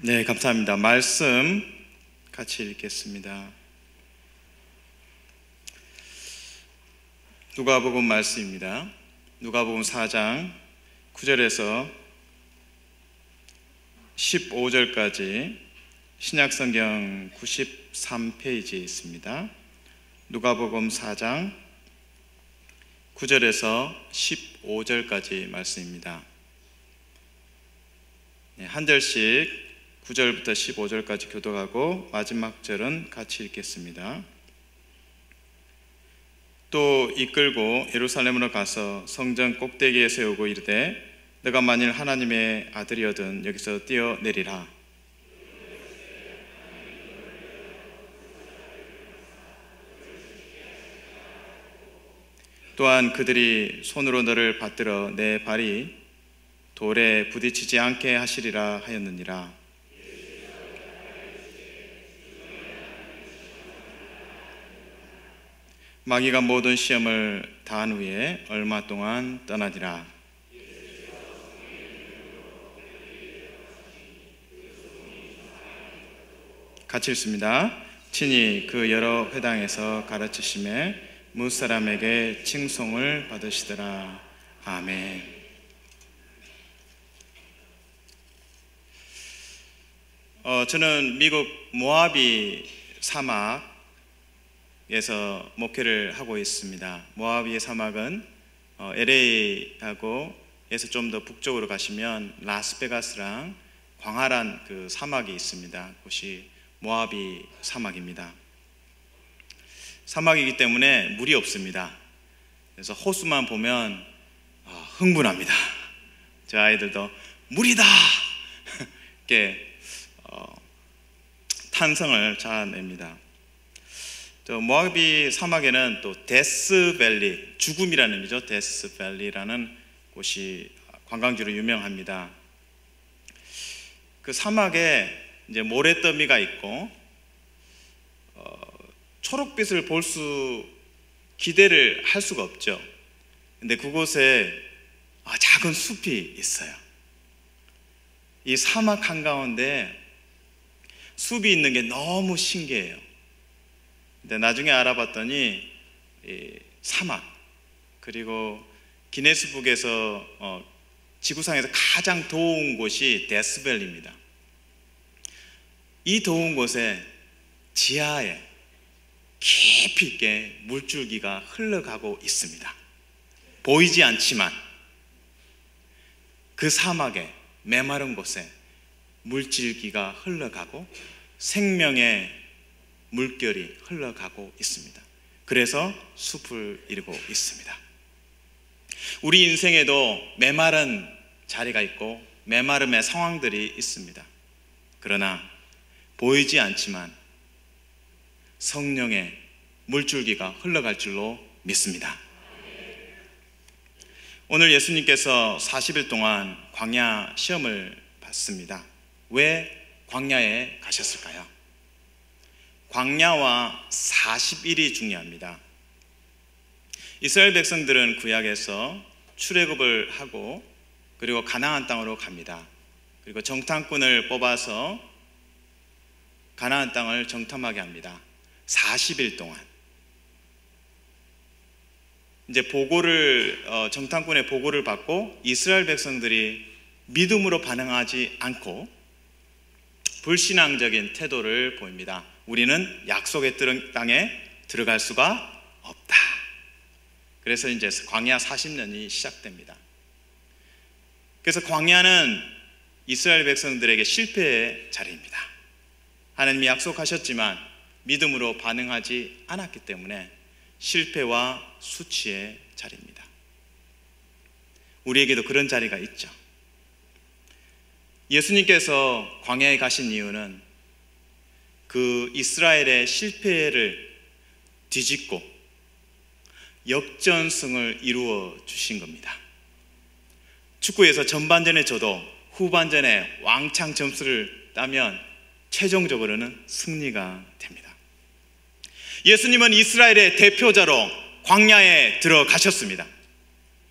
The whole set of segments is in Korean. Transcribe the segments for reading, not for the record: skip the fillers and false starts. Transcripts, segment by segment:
네, 감사합니다. 말씀 같이 읽겠습니다. 누가복음 말씀입니다. 누가복음 4장 9절에서 15절까지 신약성경 93페이지에 있습니다. 누가복음 4장 9절에서 15절까지 말씀입니다. 한 절씩 9절부터 15절까지 교독하고 마지막 절은 같이 읽겠습니다. 또 이끌고 예루살렘으로 가서 성전 꼭대기에 세우고 이르되 너가 만일 하나님의 아들이거든 여기서 뛰어내리라. 또한 그들이 손으로 너를 받들어 내 발이 돌에 부딪히지 않게 하시리라 하였느니라. 마귀가 모든 시험을 다한 후에 얼마 동안 떠나니라. 같이 읽습니다. 친히 그 여러 회당에서 가르치심에 무사람에게 칭송을 받으시더라. 아멘. 저는 미국 모하비 사막에서 목회를 하고 있습니다. 모하비 사막은 LA하고 에서 좀 더 북쪽으로 가시면 라스베가스랑 광활한 그 사막이 있습니다. 그것이 모하비 사막입니다. 사막이기 때문에 물이 없습니다. 그래서 호수만 보면 흥분합니다. 제 아이들도 물이다! 이렇게 탄성을 자아냅니다. 모하비 사막에는 또 데스밸리, 죽음이라는 의미죠. 데스밸리라는 곳이 관광지로 유명합니다. 그 사막에 이제 모래더미가 있고 초록빛을 기대를 할 수가 없죠. 근데 그곳에 작은 숲이 있어요. 이 사막 한가운데 숲이 있는 게 너무 신기해요. 근데 나중에 알아봤더니 이 사막 그리고 기네스북에서 지구상에서 가장 더운 곳이 데스밸리입니다. 이 더운 곳에 지하에 깊이 있게 물줄기가 흘러가고 있습니다. 보이지 않지만 그 사막의 메마른 곳에 물줄기가 흘러가고 생명의 물결이 흘러가고 있습니다. 그래서 숲을 이루고 있습니다. 우리 인생에도 메마른 자리가 있고 메마름의 상황들이 있습니다. 그러나 보이지 않지만 성령의 물줄기가 흘러갈 줄로 믿습니다. 오늘 예수님께서 40일 동안 광야 시험을 받습니다. 왜 광야에 가셨을까요? 광야와 40일이 중요합니다. 이스라엘 백성들은 구약에서 출애굽을 하고 그리고 가나안 땅으로 갑니다. 그리고 정탐꾼을 뽑아서 가나안 땅을 정탐하게 합니다. 40일 동안 이제 정탐꾼의 보고를 받고 이스라엘 백성들이 믿음으로 반응하지 않고 불신앙적인 태도를 보입니다. 우리는 약속의 땅에 들어갈 수가 없다. 그래서 이제 광야 40년이 시작됩니다. 그래서 광야는 이스라엘 백성들에게 실패의 자리입니다. 하나님이 약속하셨지만 믿음으로 반응하지 않았기 때문에 실패와 수치의 자리입니다. 우리에게도 그런 자리가 있죠. 예수님께서 광야에 가신 이유는 그 이스라엘의 실패를 뒤집고 역전승을 이루어 주신 겁니다. 축구에서 전반전에 져도 후반전에 왕창 점수를 따면 최종적으로는 승리가 됩니다. 예수님은 이스라엘의 대표자로 광야에 들어가셨습니다.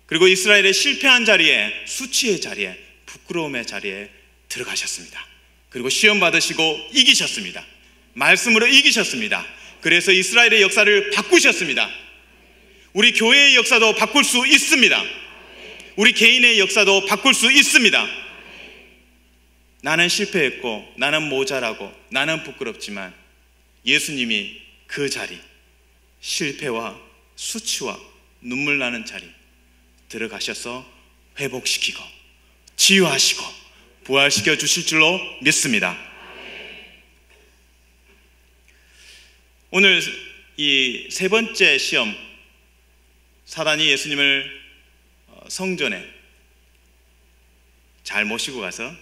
그리고 이스라엘의 실패한 자리에, 수치의 자리에, 부끄러움의 자리에 들어가셨습니다. 그리고 시험 받으시고 이기셨습니다. 말씀으로 이기셨습니다. 그래서 이스라엘의 역사를 바꾸셨습니다. 우리 교회의 역사도 바꿀 수 있습니다. 우리 개인의 역사도 바꿀 수 있습니다. 나는 실패했고, 나는 모자라고, 나는 부끄럽지만 예수님이 그 자리, 실패와 수치와 눈물 나는 자리 들어가셔서 회복시키고 치유하시고 부활시켜 주실 줄로 믿습니다. 오늘 이 세 번째 시험, 사단이 예수님을 성전에 잘 모시고 가서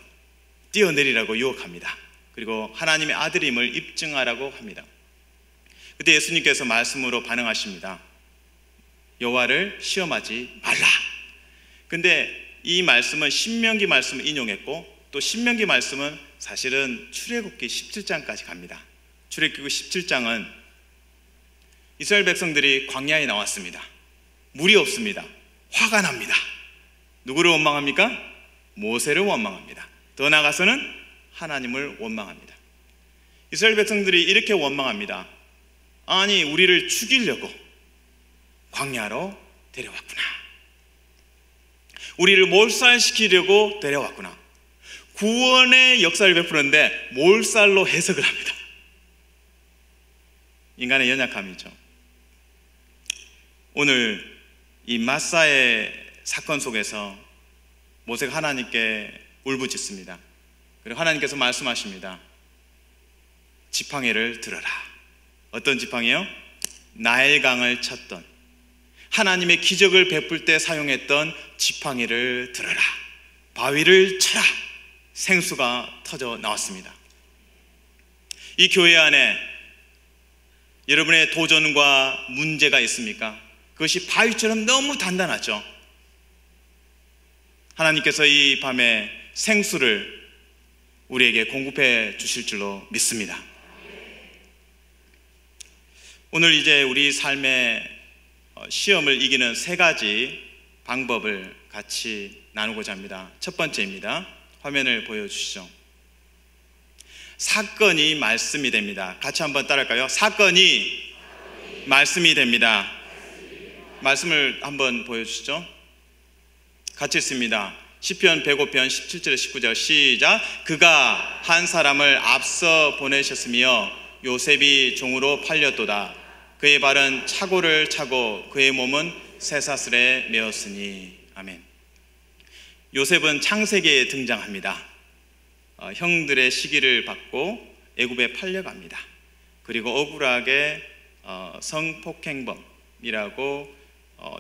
뛰어내리라고 유혹합니다. 그리고 하나님의 아들임을 입증하라고 합니다. 그때 예수님께서 말씀으로 반응하십니다. 여호와를 시험하지 말라. 근데 이 말씀은 신명기 말씀을 인용했고, 또 신명기 말씀은 사실은 출애굽기 17장까지 갑니다. 출애굽기 17장은 이스라엘 백성들이 광야에 나왔습니다. 물이 없습니다. 화가 납니다. 누구를 원망합니까? 모세를 원망합니다. 더 나아가서는 하나님을 원망합니다. 이스라엘 백성들이 이렇게 원망합니다. 아니, 우리를 죽이려고 광야로 데려왔구나. 우리를 몰살시키려고 데려왔구나. 구원의 역사를 베푸는데 몰살로 해석을 합니다. 인간의 연약함이죠. 오늘 이 마사의 사건 속에서 모세가 하나님께 울부짖습니다. 그리고 하나님께서 말씀하십니다. 지팡이를 들어라. 어떤 지팡이요? 나일강을 쳤던, 하나님의 기적을 베풀 때 사용했던 지팡이를 들어라. 바위를 쳐라. 생수가 터져 나왔습니다. 이 교회 안에 여러분의 도전과 문제가 있습니까? 그것이 바위처럼 너무 단단하죠. 하나님께서 이 밤에 생수를 우리에게 공급해 주실 줄로 믿습니다. 오늘 이제 우리 삶의 시험을 이기는 세 가지 방법을 같이 나누고자 합니다. 첫 번째입니다. 화면을 보여주시죠. 사건이 말씀이 됩니다. 같이 한번 따라할까요? 사건이 말씀이 됩니다. 말씀을 한번 보여주시죠. 같이 읽습니다. 시편 105편 17절 19절 시작. 그가 한 사람을 앞서 보내셨으며 요셉이 종으로 팔렸도다. 그의 발은 차고를 차고 그의 몸은 쇠사슬에 메었으니. 아멘. 요셉은 창세기에 등장합니다. 형들의 시기를 받고 애굽에 팔려갑니다. 그리고 억울하게 성폭행범이라고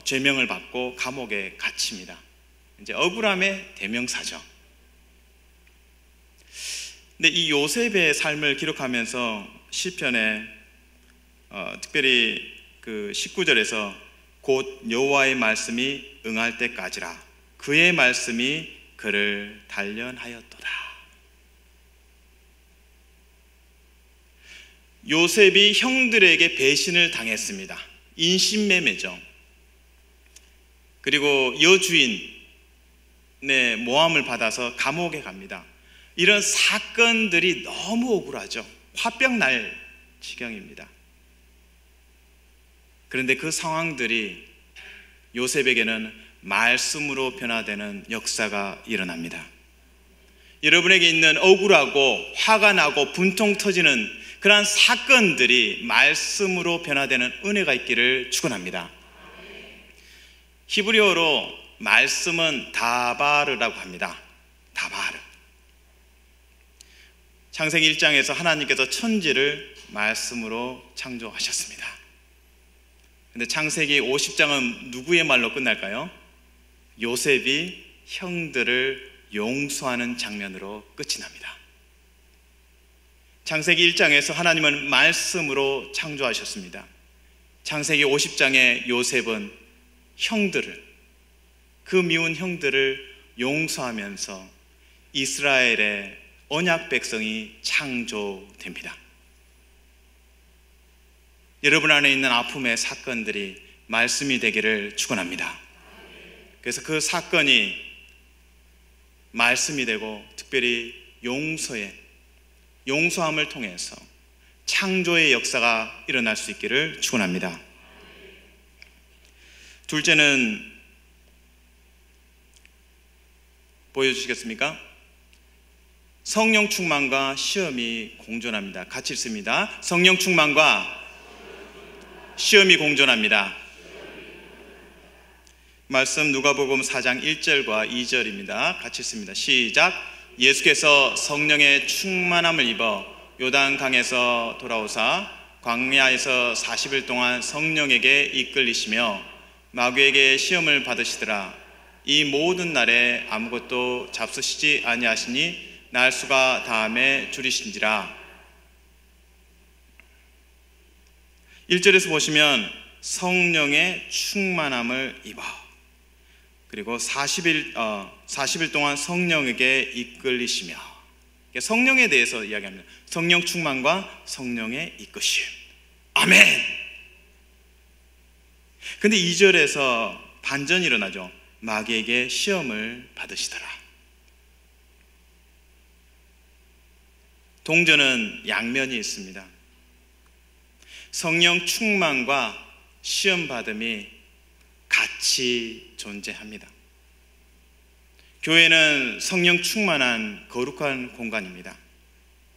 죄명을 받고 감옥에 갇힙니다. 이제 억울함의 대명사죠. 근데 이 요셉의 삶을 기록하면서 시편에 특별히 그 19절에서 곧 여호와의 말씀이 응할 때까지라 그의 말씀이 그를 단련하였도다. 요셉이 형들에게 배신을 당했습니다. 인신매매죠. 그리고 여주인의 모함을 받아서 감옥에 갑니다. 이런 사건들이 너무 억울하죠. 화병 날 지경입니다. 그런데 그 상황들이 요셉에게는 말씀으로 변화되는 역사가 일어납니다. 여러분에게 있는 억울하고 화가 나고 분통 터지는 그러한 사건들이 말씀으로 변화되는 은혜가 있기를 축원합니다. 히브리어로 말씀은 다바르라고 합니다. 다바르. 창세기 1장에서 하나님께서 천지를 말씀으로 창조하셨습니다. 근데 창세기 50장은 누구의 말로 끝날까요? 요셉이 형들을 용서하는 장면으로 끝이 납니다. 창세기 1장에서 하나님은 말씀으로 창조하셨습니다. 창세기 50장의 요셉은 형들을, 그 미운 형들을 용서하면서 이스라엘의 언약 백성이 창조됩니다. 여러분 안에 있는 아픔의 사건들이 말씀이 되기를 축원합니다. 그래서 그 사건이 말씀이 되고 특별히 용서의 용서함을 통해서 창조의 역사가 일어날 수 있기를 축원합니다. 둘째는 보여주시겠습니까? 성령 충만과 시험이 공존합니다. 같이 읽습니다. 성령 충만과 시험이 공존합니다. 말씀 누가복음 4장 1절과 2절입니다. 같이 읽습니다. 시작. 예수께서 성령의 충만함을 입어 요단강에서 돌아오사 광야에서 40일 동안 성령에게 이끌리시며 마귀에게 시험을 받으시더라. 이 모든 날에 아무것도 잡수시지 아니하시니 날수가 다함에 줄이신지라. 1절에서 보시면 성령의 충만함을 입어, 그리고 40일 동안 성령에게 이끌리시며, 성령에 대해서 이야기합니다. 성령 충만과 성령의 이끄심. 아멘. 근데 2절에서 반전이 일어나죠. 마귀에게 시험을 받으시더라. 동전은 양면이 있습니다. 성령 충만과 시험 받음이 같이 존재합니다. 교회는 성령 충만한 거룩한 공간입니다.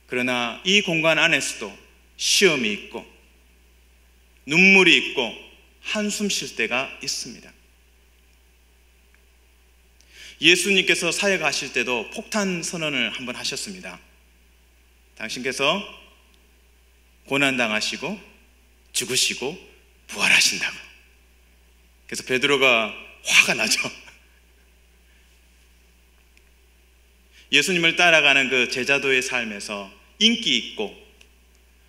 그러나 이 공간 안에서도 시험이 있고 눈물이 있고 한숨 쉴 때가 있습니다. 예수님께서 사역하실 때도 폭탄 선언을 한번 하셨습니다. 당신께서 고난당하시고 죽으시고 부활하신다고. 그래서 베드로가 화가 나죠. 예수님을 따라가는 그 제자도의 삶에서 인기 있고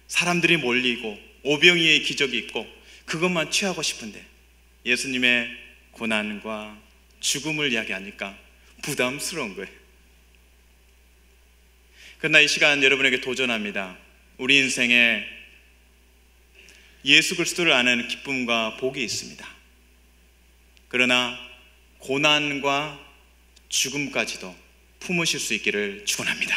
사람들이 몰리고 오병이의 기적이 있고 그것만 취하고 싶은데 예수님의 고난과 죽음을 이야기하니까 부담스러운 거예요. 그러나 이 시간 여러분에게 도전합니다. 우리 인생에 예수 그리스도를 아는 기쁨과 복이 있습니다. 그러나 고난과 죽음까지도 품으실 수 있기를 축원합니다.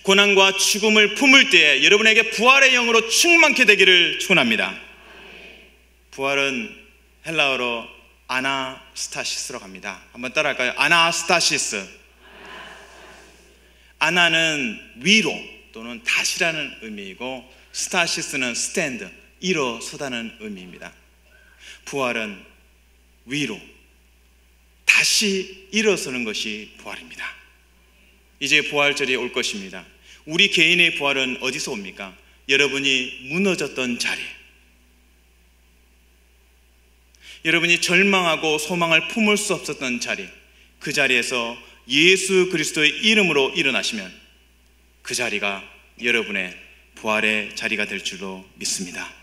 고난과 죽음을 품을 때에 여러분에게 부활의 영으로 충만케 되기를 축원합니다. 부활은 헬라어로 아나스타시스로 갑니다. 한번 따라할까요? 아나스타시스. 아나는 위로 또는 다시라는 의미이고 스타시스는 스탠드, 일어서다는 의미입니다. 부활은 위로 다시 일어서는 것이 부활입니다. 이제 부활절이 올 것입니다. 우리 개인의 부활은 어디서 옵니까? 여러분이 무너졌던 자리, 여러분이 절망하고 소망을 품을 수 없었던 자리, 그 자리에서 예수 그리스도의 이름으로 일어나시면 그 자리가 여러분의 부활의 자리가 될 줄로 믿습니다.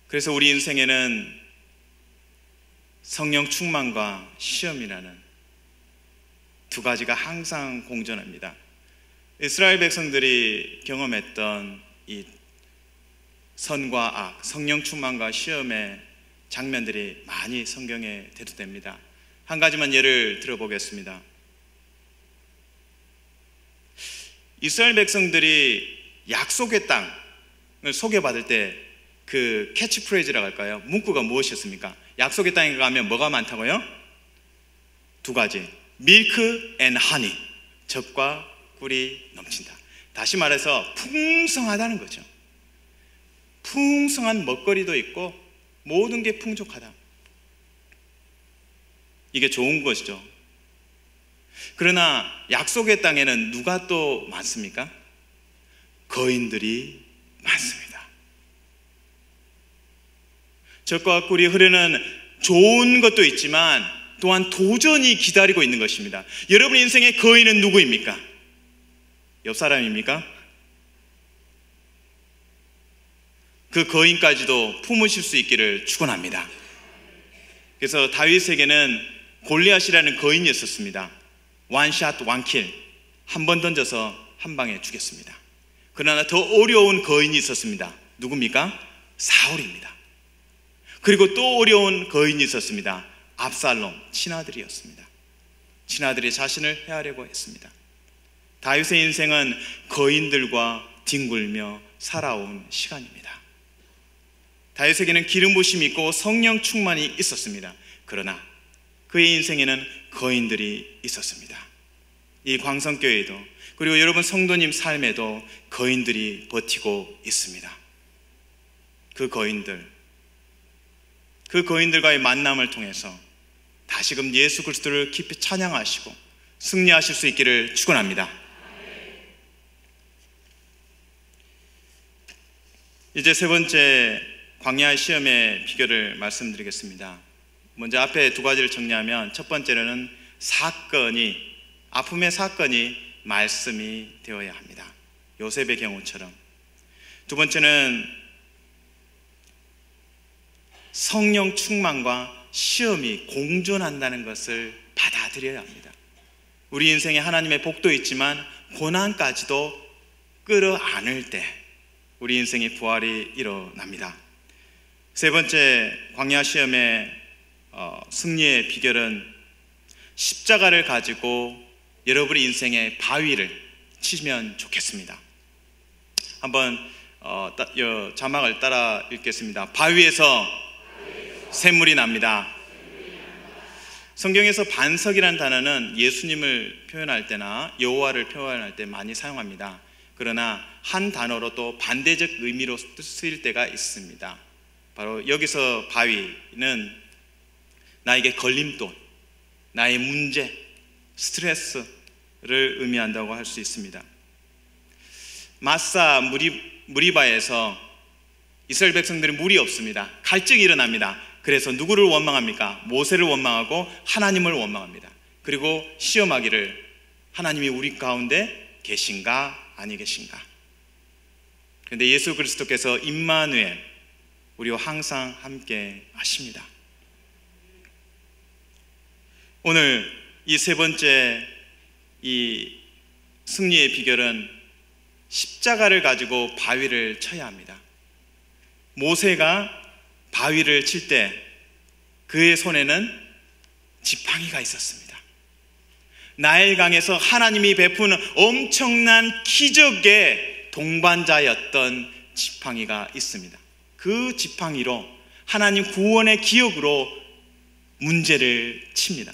그래서 우리 인생에는 성령 충만과 시험이라는 두 가지가 항상 공존합니다. 이스라엘 백성들이 경험했던 이 선과 악, 성령 충만과 시험의 장면들이 많이 성경에 대두됩니다. 한 가지만 예를 들어보겠습니다. 이스라엘 백성들이 약속의 땅을 소개받을 때 그 캐치프레이즈라고 할까요? 문구가 무엇이었습니까? 약속의 땅에 가면 뭐가 많다고요? 두 가지. 밀크 앤 하니, 젖과 꿀이 넘친다. 다시 말해서 풍성하다는 거죠. 풍성한 먹거리도 있고 모든 게 풍족하다. 이게 좋은 것이죠. 그러나 약속의 땅에는 누가 또 많습니까? 거인들이 많습니다. 젖과 꿀이 흐르는 좋은 것도 있지만 또한 도전이 기다리고 있는 것입니다. 여러분 인생의 거인은 누구입니까? 옆 사람입니까? 그 거인까지도 품으실 수 있기를 축원합니다. 그래서 다윗에게는 골리앗이라는 거인이 있었습니다. 원샷 원킬, 한 번 던져서 한 방에 죽였습니다. 그러나 더 어려운 거인이 있었습니다. 누굽니까? 사울입니다. 그리고 또 어려운 거인이 있었습니다. 압살롬 친아들이었습니다. 친아들이 자신을 해하려고 했습니다. 다윗의 인생은 거인들과 뒹굴며 살아온 시간입니다. 다윗에게는 기름 부심이 있고 성령 충만이 있었습니다. 그러나 그의 인생에는 거인들이 있었습니다. 이 광성교회에도, 그리고 여러분 성도님 삶에도 거인들이 버티고 있습니다. 그 거인들과의 만남을 통해서 다시금 예수 그리스도를 깊이 찬양하시고 승리하실 수 있기를 축원합니다. 이제 세 번째 광야 시험의 비결을 말씀드리겠습니다. 먼저 앞에 두 가지를 정리하면, 첫 번째로는 아픔의 사건이 말씀이 되어야 합니다. 요셉의 경우처럼. 두 번째는 성령 충만과 시험이 공존한다는 것을 받아들여야 합니다. 우리 인생에 하나님의 복도 있지만 고난까지도 끌어안을 때 우리 인생의 부활이 일어납니다. 세 번째 광야 시험의 승리의 비결은 십자가를 가지고 여러분의 인생의 바위를 치면 좋겠습니다. 한번 자막을 따라 읽겠습니다. 바위에서 샘물이 납니다. 성경에서 반석이라는 단어는 예수님을 표현할 때나 여호와를 표현할 때 많이 사용합니다. 그러나 한 단어로 또 반대적 의미로 쓰일 때가 있습니다. 바로 여기서 바위는 나에게 걸림돌, 나의 문제, 스트레스를 의미한다고 할 수 있습니다. 마사 무리바에서 이스라엘 백성들은 물이 없습니다. 갈증이 일어납니다. 그래서 누구를 원망합니까? 모세를 원망하고 하나님을 원망합니다. 그리고 시험하기를, 하나님이 우리 가운데 계신가 아니 계신가? 그런데 예수 그리스도께서 임마누엘, 우리와 항상 함께 하십니다. 오늘 이 세 번째 이 승리의 비결은 십자가를 가지고 바위를 쳐야 합니다. 모세가 바위를 칠 때 그의 손에는 지팡이가 있었습니다. 나일강에서 하나님이 베푸는 엄청난 기적의 동반자였던 지팡이가 있습니다. 그 지팡이로 하나님 구원의 기억으로 문제를 칩니다.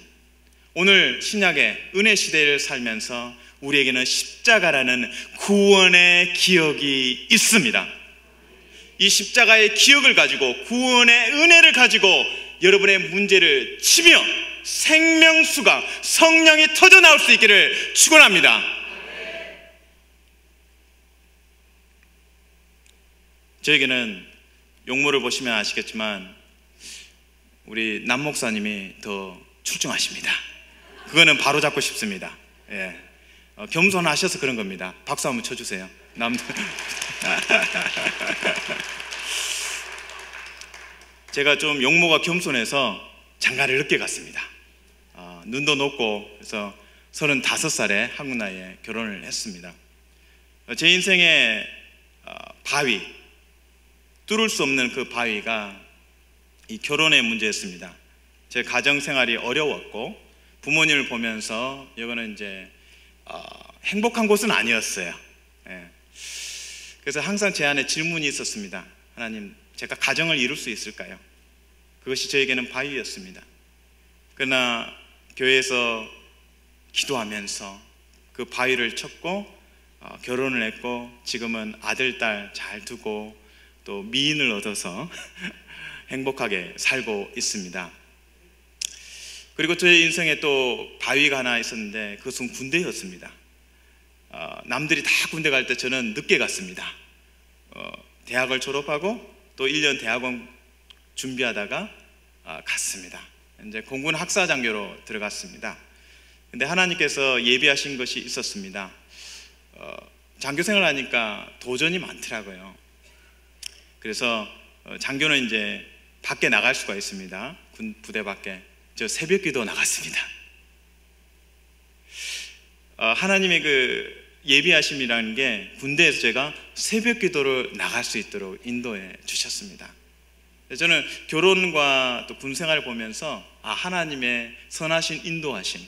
오늘 신약의 은혜 시대를 살면서 우리에게는 십자가라는 구원의 기억이 있습니다. 이 십자가의 기억을 가지고, 구원의 은혜를 가지고 여러분의 문제를 치며 생명수가, 성령이 터져 나올 수 있기를 축원합니다. 저에게는 용모를 보시면 아시겠지만 우리 남 목사님이 더 출중하십니다. 그거는 바로 잡고 싶습니다. 예. 겸손하셔서 그런 겁니다. 박수 한번 쳐주세요. 제가 좀 용모가 겸손해서 장가를 늦게 갔습니다. 눈도 높고, 그래서 35살에 한국 나이에 결혼을 했습니다. 제 인생의 바위, 뚫을 수 없는 그 바위가 이 결혼의 문제였습니다. 제 가정생활이 어려웠고, 부모님을 보면서 이거는 이제 행복한 곳은 아니었어요. 예. 그래서 항상 제 안에 질문이 있었습니다. 하나님, 제가 가정을 이룰 수 있을까요? 그것이 저에게는 바위였습니다. 그러나 교회에서 기도하면서 그 바위를 쳤고 결혼을 했고, 지금은 아들, 딸 잘 두고 또 미인을 얻어서 행복하게 살고 있습니다. 그리고 저의 인생에 또 바위가 하나 있었는데, 그것은 군대였습니다. 남들이 다 군대 갈 때 저는 늦게 갔습니다. 대학을 졸업하고 또 1년 대학원 준비하다가 갔습니다. 이제 공군 학사장교로 들어갔습니다. 근데 하나님께서 예비하신 것이 있었습니다. 장교 생활을 하니까 도전이 많더라고요. 그래서 장교는 이제 밖에 나갈 수가 있습니다. 군 부대 밖에. 저 새벽 기도 나갔습니다. 하나님의 그 예비하심이라는 게 군대에서 제가 새벽 기도를 나갈 수 있도록 인도해 주셨습니다. 저는 결혼과 또 군 생활을 보면서 하나님의 선하신 인도하심,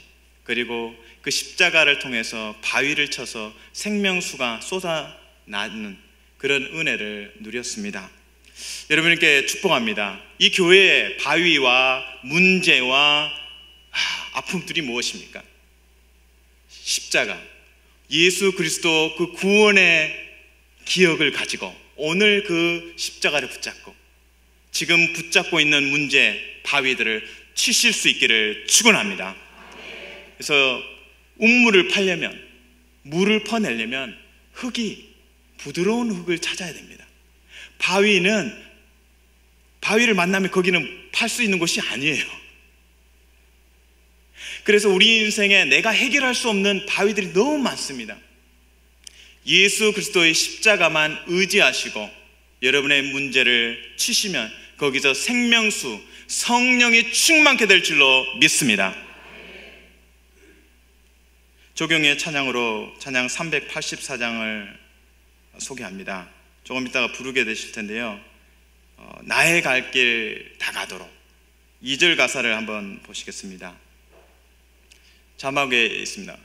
그리고 그 십자가를 통해서 바위를 쳐서 생명수가 쏟아나는 그런 은혜를 누렸습니다. 여러분께 축복합니다. 이 교회의 바위와 문제와 아픔들이 무엇입니까? 십자가, 예수 그리스도 그 구원의 기억을 가지고 오늘 그 십자가를 붙잡고 지금 붙잡고 있는 문제, 바위들을 치실 수 있기를 축원합니다. 그래서 우물을 파려면, 물을 퍼내려면 부드러운 흙을 찾아야 됩니다. 바위를 만나면 거기는 팔 수 있는 곳이 아니에요. 그래서 우리 인생에 내가 해결할 수 없는 바위들이 너무 많습니다. 예수 그리스도의 십자가만 의지하시고 여러분의 문제를 치시면 거기서 생명수, 성령이 충만케 될 줄로 믿습니다. 조경의 찬양으로 찬양 384장을 소개합니다. 조금 이따가 부르게 되실 텐데요. 나의 갈 길 다 가도록 2절 가사를 한번 보시겠습니다. 자막에 있습니다.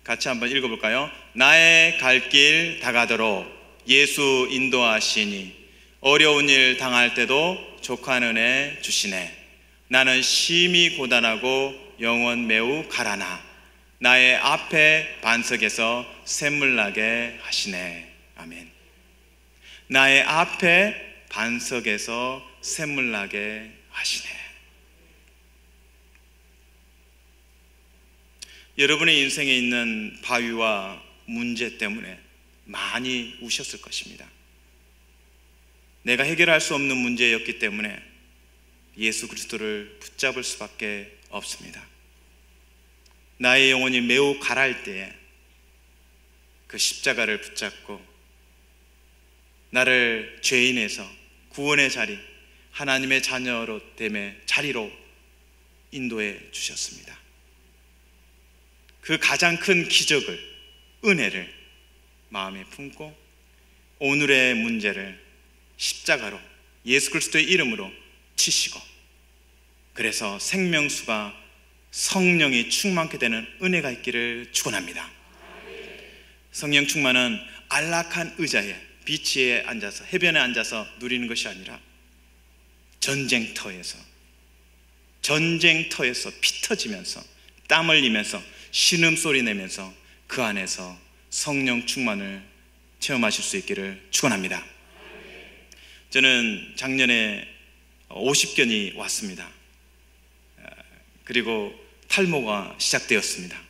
같이 한번 읽어볼까요? 나의 갈 길 다 가도록 예수 인도하시니 어려운 일 당할 때도 족한 은혜 주시네. 나는 심히 고단하고 영혼 매우 가라나 나의 앞에 반석에서 샘물 나게 하시네. 아멘. 나의 앞에 반석에서 샘물 나게 하시네. 여러분의 인생에 있는 바위와 문제 때문에 많이 우셨을 것입니다. 내가 해결할 수 없는 문제였기 때문에 예수 그리스도를 붙잡을 수밖에 없습니다. 나의 영혼이 매우 가랄 때에 그 십자가를 붙잡고 나를 죄인에서 구원의 자리, 하나님의 자녀로 됨의 자리로 인도해 주셨습니다. 그 가장 큰 기적을, 은혜를 마음에 품고 오늘의 문제를 십자가로 예수 그리스도의 이름으로 치시고 그래서 생명수가 성령이 충만케 되는 은혜가 있기를 축원합니다. 성령 충만은 안락한 의자에 비치에 앉아서 해변에 앉아서 누리는 것이 아니라 전쟁터에서 피 터지면서 땀 흘리면서 신음소리 내면서 그 안에서 성령 충만을 체험하실 수 있기를 축원합니다. 저는 작년에 50견이 왔습니다. 그리고 탈모가 시작되었습니다.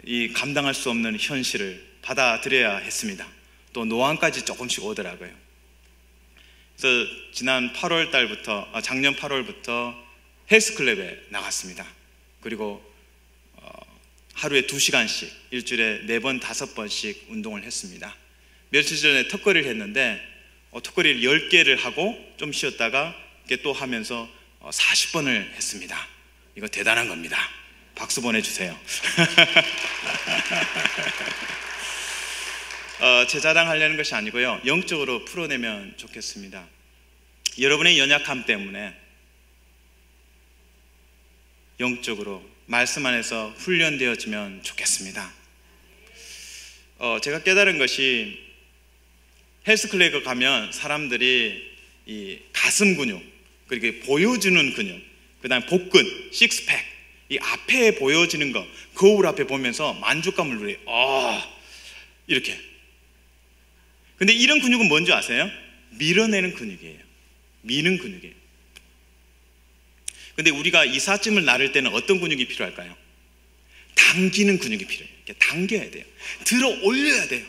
이 감당할 수 없는 현실을 받아들여야 했습니다. 또 노안까지 조금씩 오더라고요. 그래서 지난 작년 8월부터 헬스클럽에 나갔습니다. 그리고 하루에 2시간씩 일주일에 4번, 5번씩 운동을 했습니다. 며칠 전에 턱걸이를 했는데 턱걸이를 10개를 하고 좀 쉬었다가 또 하면서 40번을 했습니다. 이거 대단한 겁니다. 박수 보내주세요. 제 자랑하려는 것이 아니고요, 영적으로 풀어내면 좋겠습니다. 여러분의 연약함 때문에 영적으로 말씀 안에서 훈련되어지면 좋겠습니다. 제가 깨달은 것이 헬스클럽에 가면 사람들이 이 가슴 근육, 그리고 보여주는 근육, 그 다음에 복근, 식스팩, 이 앞에 보여지는 거, 거울 앞에 보면서 만족감을 누려요. 이렇게. 근데 이런 근육은 뭔지 아세요? 밀어내는 근육이에요. 미는 근육이에요. 근데 우리가 이삿짐을 나를 때는 어떤 근육이 필요할까요? 당기는 근육이 필요해요. 이렇게 당겨야 돼요. 들어 올려야 돼요.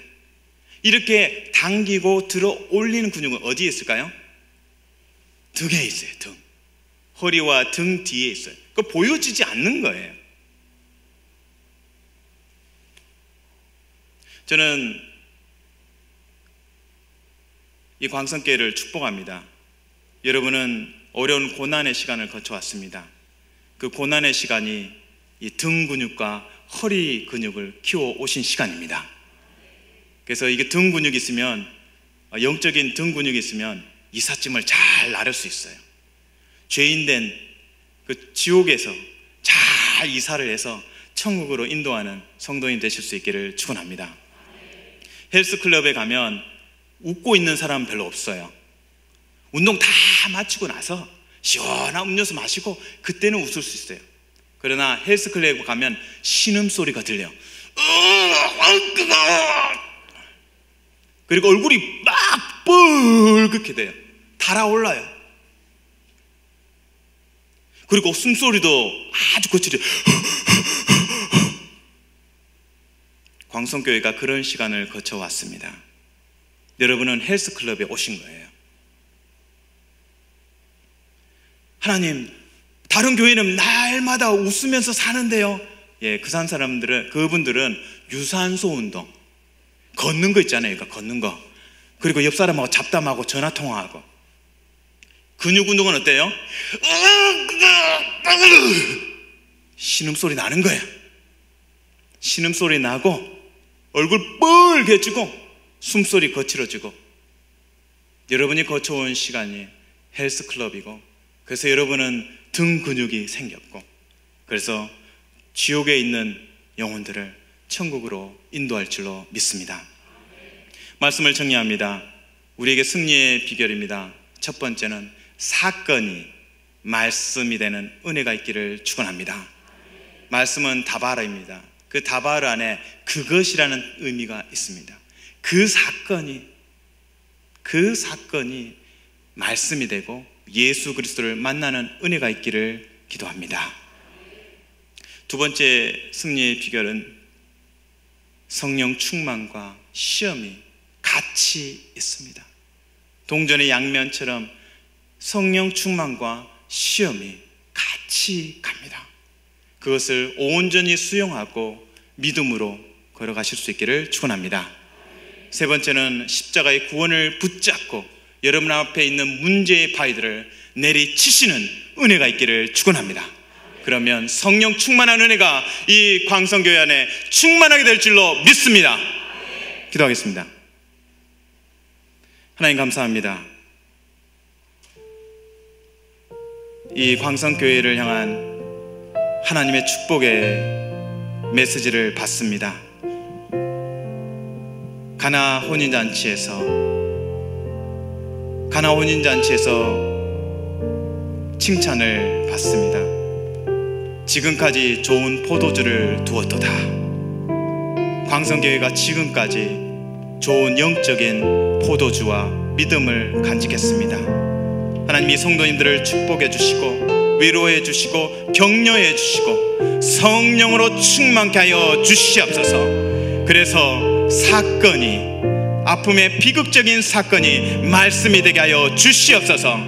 이렇게 당기고 들어 올리는 근육은 어디에 있을까요? 등에 있어요. 등. 허리와 등 뒤에 있어요. 그거 보여지지 않는 거예요. 저는 이 광성교회를 축복합니다. 여러분은 어려운 고난의 시간을 거쳐왔습니다. 그 고난의 시간이 이 등 근육과 허리 근육을 키워 오신 시간입니다. 그래서 이게 등 근육이 있으면, 영적인 등 근육이 있으면 이삿짐을 잘 나를 수 있어요. 죄인된 그 지옥에서 잘 이사를 해서 천국으로 인도하는 성도인 되실 수 있기를 축원합니다. 헬스클럽에 가면 웃고 있는 사람은 별로 없어요. 운동 다 마치고 나서 시원한 음료수 마시고 그때는 웃을 수 있어요. 그러나 헬스클럽에 가면 신음소리가 들려요. 그리고 얼굴이 막 뻘겋게 돼요. 달아올라요. 그리고 숨소리도 아주 거칠어요. 광성교회가 그런 시간을 거쳐왔습니다. 여러분은 헬스클럽에 오신 거예요. 하나님, 다른 교회는 날마다 웃으면서 사는데요. 예, 그 사람들은, 그분들은 유산소 운동, 걷는 거 있잖아요. 그러니까 걷는 거. 그리고 옆 사람하고 잡담하고 전화통화하고. 근육 운동은 어때요? 신음소리 나는 거예요. 신음소리 나고 얼굴 뻘개지고 숨소리 거칠어지고. 여러분이 거쳐온 시간이 헬스클럽이고, 그래서 여러분은 등 근육이 생겼고, 그래서 지옥에 있는 영혼들을 천국으로 인도할 줄로 믿습니다. 말씀을 정리합니다. 우리에게 승리의 비결입니다. 첫 번째는 사건이 말씀이 되는 은혜가 있기를 축원합니다. 말씀은 다바르입니다. 그 다바르 안에 그것이라는 의미가 있습니다. 그 사건이 말씀이 되고 예수 그리스도를 만나는 은혜가 있기를 기도합니다. 두 번째 승리의 비결은 성령 충만과 시험이 같이 있습니다. 동전의 양면처럼 성령 충만과 시험이 같이 갑니다. 그것을 온전히 수용하고 믿음으로 걸어가실 수 있기를 축원합니다. 세 번째는 십자가의 구원을 붙잡고 여러분 앞에 있는 문제의 바위들을 내리치시는 은혜가 있기를 축원합니다. 그러면 성령 충만한 은혜가 이 광성교회 안에 충만하게 될 줄로 믿습니다. 기도하겠습니다. 하나님 감사합니다. 이 광성교회를 향한 하나님의 축복의 메시지를 받습니다. 가나 혼인잔치에서 칭찬을 받습니다. 지금까지 좋은 포도주를 두었도다. 광성교회가 지금까지 좋은 영적인 포도주와 믿음을 간직했습니다. 하나님이 성도님들을 축복해 주시고 위로해 주시고 격려해 주시고 성령으로 충만케 하여 주시옵소서. 그래서 사건이, 아픔의 비극적인 사건이 말씀이 되게 하여 주시옵소서.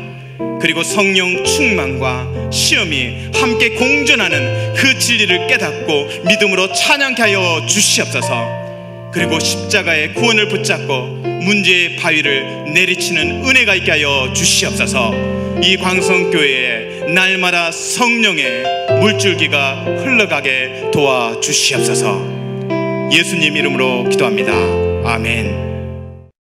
그리고 성령 충만과 시험이 함께 공존하는 그 진리를 깨닫고 믿음으로 찬양케 하여 주시옵소서. 그리고 십자가의 구원을 붙잡고 문제의 바위를 내리치는 은혜가 있게 하여 주시옵소서. 이 광성교회에 날마다 성령의 물줄기가 흘러가게 도와주시옵소서. 예수님 이름으로 기도합니다. 아멘.